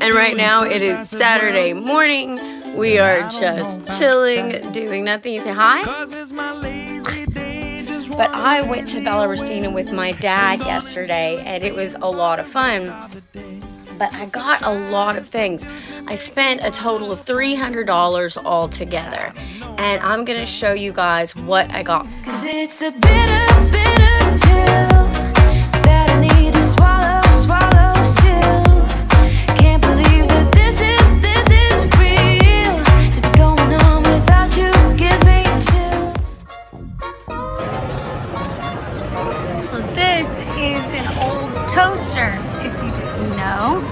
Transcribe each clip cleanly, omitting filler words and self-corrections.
And right now it is Saturday morning. We are just chilling, doing nothing. You say hi? But I went to Bella Rustina with my dad yesterday, and it was a lot of fun. But I got a lot of things. I spent a total of $300 all together. And I'm going to show you guys what I got. 'Cause it's a bitter, bitter pill that I need to swallow, swallow still. Can't believe that this is real. To be going on without you gives me chills. So this is an old toaster, if you didn't know.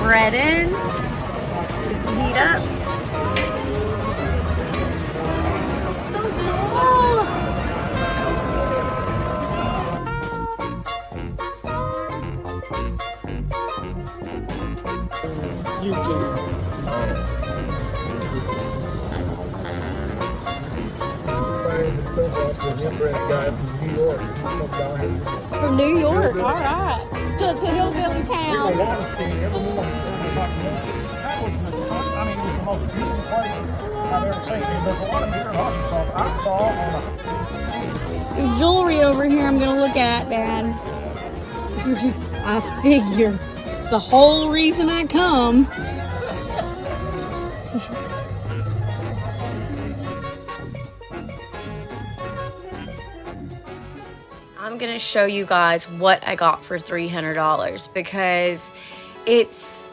Bread in, just heat up. So cool! From New York, all right. So it's a hillbilly town. That was the most beautiful place I've ever seen. There's a lot of different hockey songs I saw on There's jewelry over here I'm gonna look at, Dad. I figure the whole reason I come. I'm gonna show you guys what I got for $300 because it's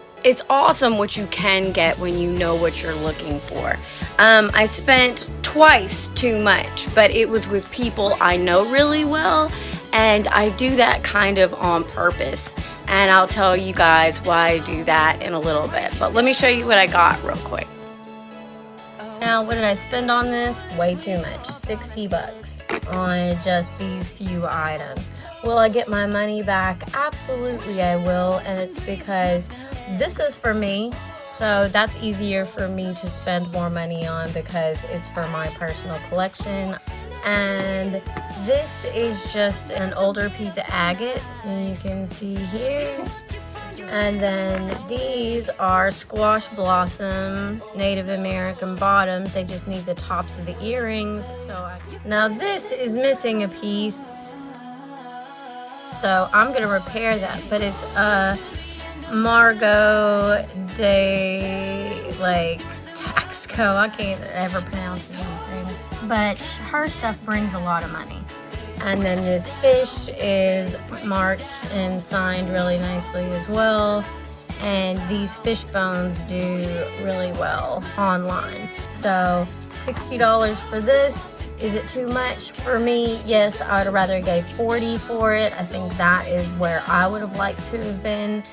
awesome what you can get when you know what you're looking for. I spent twice too much, but it was with people I know really well, and I do that kind of on purpose. And I'll tell you guys why I do that in a little bit. But let me show you what I got real quick. Now, what did I spend on this? Way too much. 60 bucks on just these few items. Will I get my money back? Absolutely I will, and it's because this is for me, so that's easier for me to spend more money on because it's for my personal collection. And this is just an older piece of agate, and you can see here. And then these are squash blossom Native American bottoms. They just need the tops of the earrings. Now this is missing a piece, so I'm gonna repair that. But it's a Margot de Taxco. I can't ever pronounce these things, but her stuff brings a lot of money. And then this fish is marked and signed really nicely as well. And these fish bones do really well online. So $60 for this. Is it too much for me? Yes, I would rather give $40 for it. I think that is where I would have liked to have been.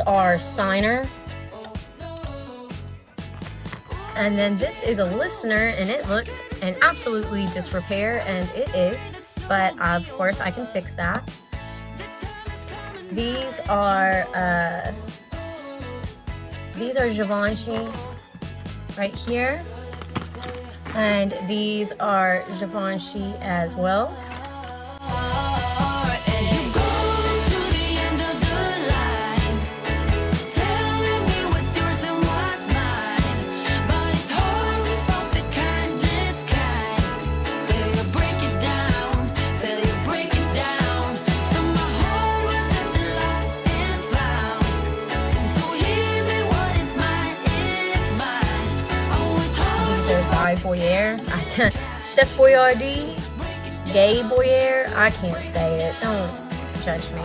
Are signer, and then this is a listener, and it looks an absolutely disrepair, and it is, but of course I can fix that. These are Givenchy right here, and these are Givenchy as well. Chef Boyardee, Gay Boyer, I can't say it, don't judge me.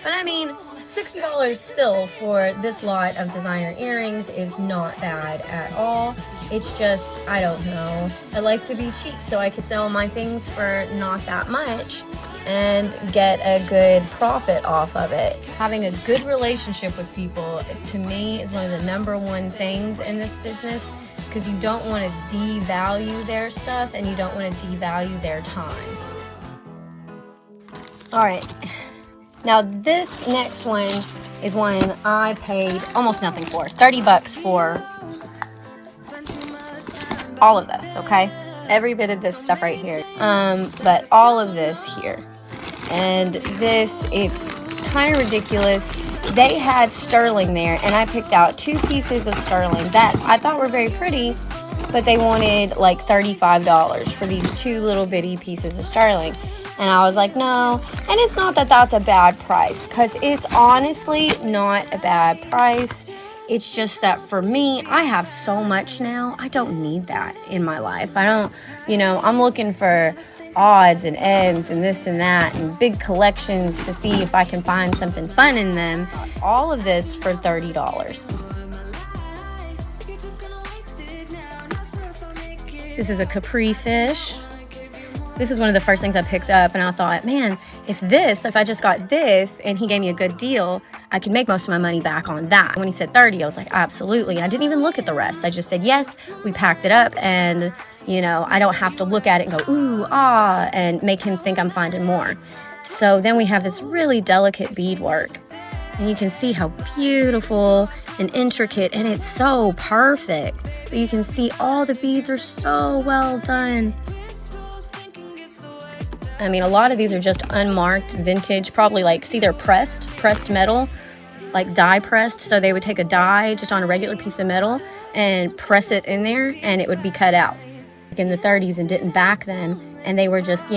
But I mean, $60 still for this lot of designer earrings is not bad at all. It's just, I don't know. I like to be cheap so I can sell my things for not that much and get a good profit off of it. Having a good relationship with people, to me, is one of the #1 things in this business, because you don't want to devalue their stuff and you don't want to devalue their time. All right, now this next one is one I paid almost nothing for. 30 bucks for all of this, okay? Every bit of this stuff right here. But all of this here. And this, it's kind of ridiculous. They had sterling there, and I picked out 2 pieces of sterling that I thought were very pretty, but they wanted like $35 for these 2 little bitty pieces of sterling. And I was like, no. And it's not that that's a bad price, because it's honestly not a bad price. It's just that for me, I have so much now. I don't need that in my life. I don't, I'm looking for odds and ends and this and that and big collections to see if I can find something fun in them. All of this for $30. This is a Capri fish. This is one of the first things I picked up, and I thought, man, if I just got this and he gave me a good deal, I could make most of my money back on that. When he said 30, I was like, absolutely. I didn't even look at the rest. I just said, yes, we packed it up, and, I don't have to look at it and go, ooh, ah, and make him think I'm finding more. So then we have this really delicate beadwork, and you can see how beautiful and intricate, and it's so perfect. But you can see all the beads are so well done. I mean, a lot of these are just unmarked, vintage, probably they're pressed metal, like die pressed. So they would take a die just on a regular piece of metal and press it in there, and it would be cut out in the 30s and didn't back them. And they were just,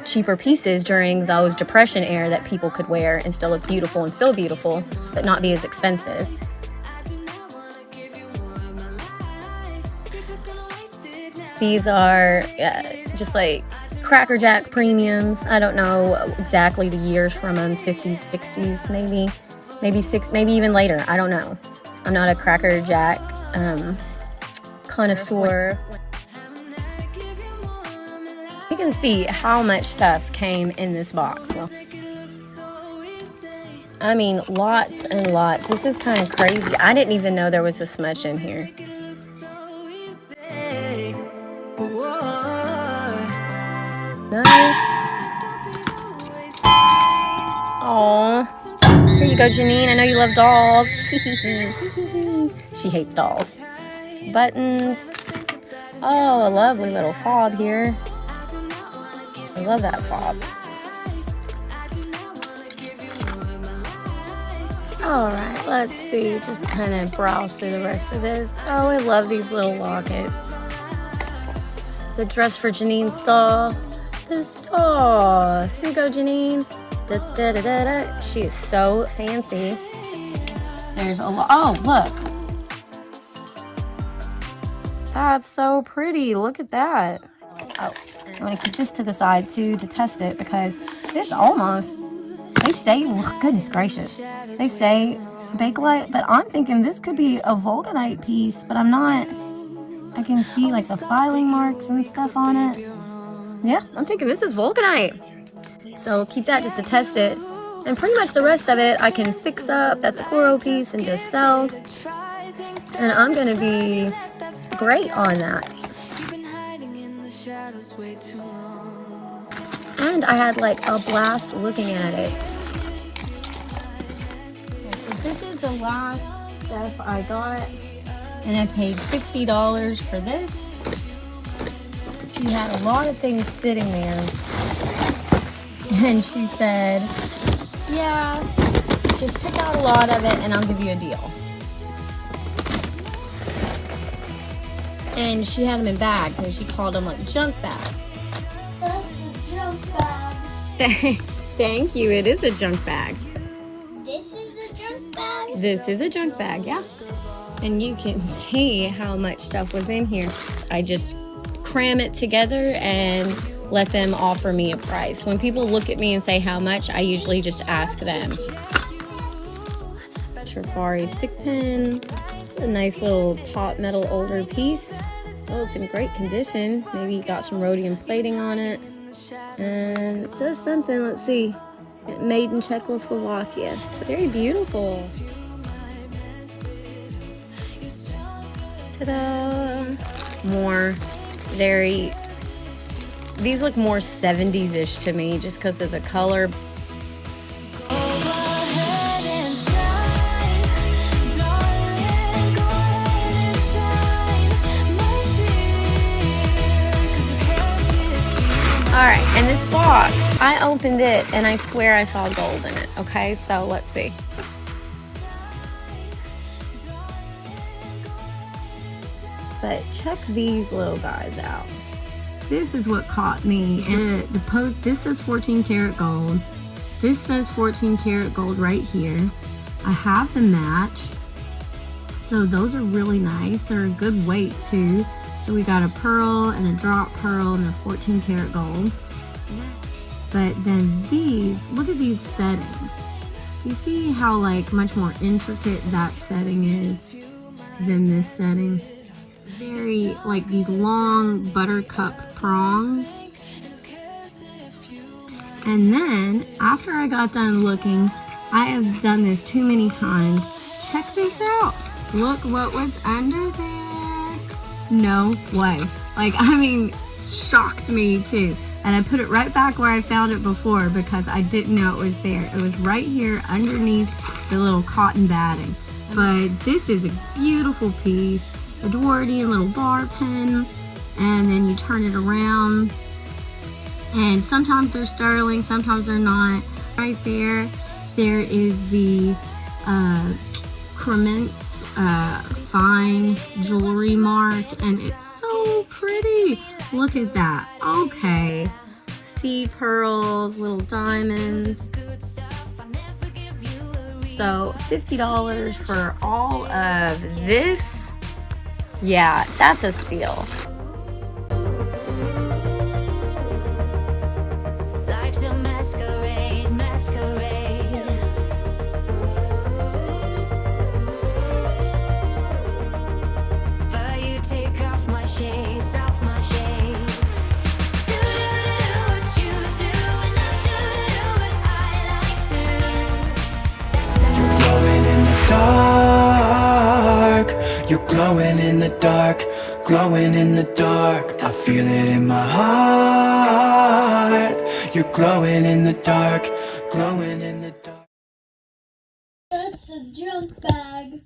cheaper pieces during those Depression era that people could wear and still look beautiful and feel beautiful, but not be as expensive. These are just like Cracker Jack premiums. I don't know exactly the years from them, 50s, 60s, maybe even later. I don't know. I'm not a Cracker Jack connoisseur. You can see how much stuff came in this box. Well, I mean, lots and lots. This is kind of crazy. I didn't even know there was this much in here. Nice. Aw. Here you go, Janine. I know you love dolls. She hates dolls. Buttons. Oh, a lovely little fob here. I love that fob. Alright, let's see. Just kind of browse through the rest of this. Oh, I love these little lockets. The dress for Janine's doll. This doll. Here you go, Janine. Da, da, da, da, da. She is so fancy. There's a lot. Oh, look. That's so pretty. Look at that. Oh, I want to keep this to the side too to test it, because this almost, they say, goodness gracious, they say Bakelite, but I'm thinking this could be a vulcanite piece, but I'm not. I can see like the filing marks and stuff on it. Yeah, I'm thinking this is vulcanite. So keep that just to test it. And pretty much the rest of it I can fix up. That's a coral piece and just sell. And I'm going to be great on that. And I had like a blast looking at it. So this is the last stuff I got. And I paid $60 for this. She had a lot of things sitting there. And she said, yeah, just pick out a lot of it and I'll give you a deal. And she had them in bags, and she called them like junk bags. That's a junk bag. Thank you, it is a junk bag. This is a junk bag? This is a junk bag, yeah. And you can see how much stuff was in here. I just cram it together and let them offer me a price. When people look at me and say how much, I usually just ask them. Trifari stick pin. It's a nice little pot metal older piece. Oh, it's in great condition. Maybe got some rhodium plating on it. And it says something, let's see. Made in Czechoslovakia. Very beautiful. Ta-da! More these look more 70s-ish to me just because of the color. box, I opened it and I swear I saw gold in it. Okay, so let's see. But check these little guys out. This is what caught me. And the post, this says 14 karat gold. This says 14 karat gold right here. I have the match. So those are really nice. They're a good weight too. So we got a pearl and a drop pearl and a 14 karat gold. But then these, look at these settings. Do you see how like much more intricate that setting is than this setting? Very like these long buttercup prongs. And then after I got done looking, I have done this too many times. Check this out. Look what was under there. No way. Like, I mean, shocked me too. And I put it right back where I found it before because I didn't know it was there. It was right here underneath the little cotton batting. But this is a beautiful piece. Edwardian little bar pin. And then you turn it around. And sometimes they're sterling, sometimes they're not. Right there, there is the Crements fine jewelry mark, and it's so pretty. Look at that. Okay, seed pearls, little diamonds. So $50 for all of this. Yeah, that's a steal. Life's a masquerade, masquerade. But you take off my shades, off my shades. Do what you do, and I do what I like to. You're glowing in the dark. You're glowing in the dark. Glowing in the dark. I feel it in my heart. You're glowing in the dark. Glowing in the dark. That's a junk bag.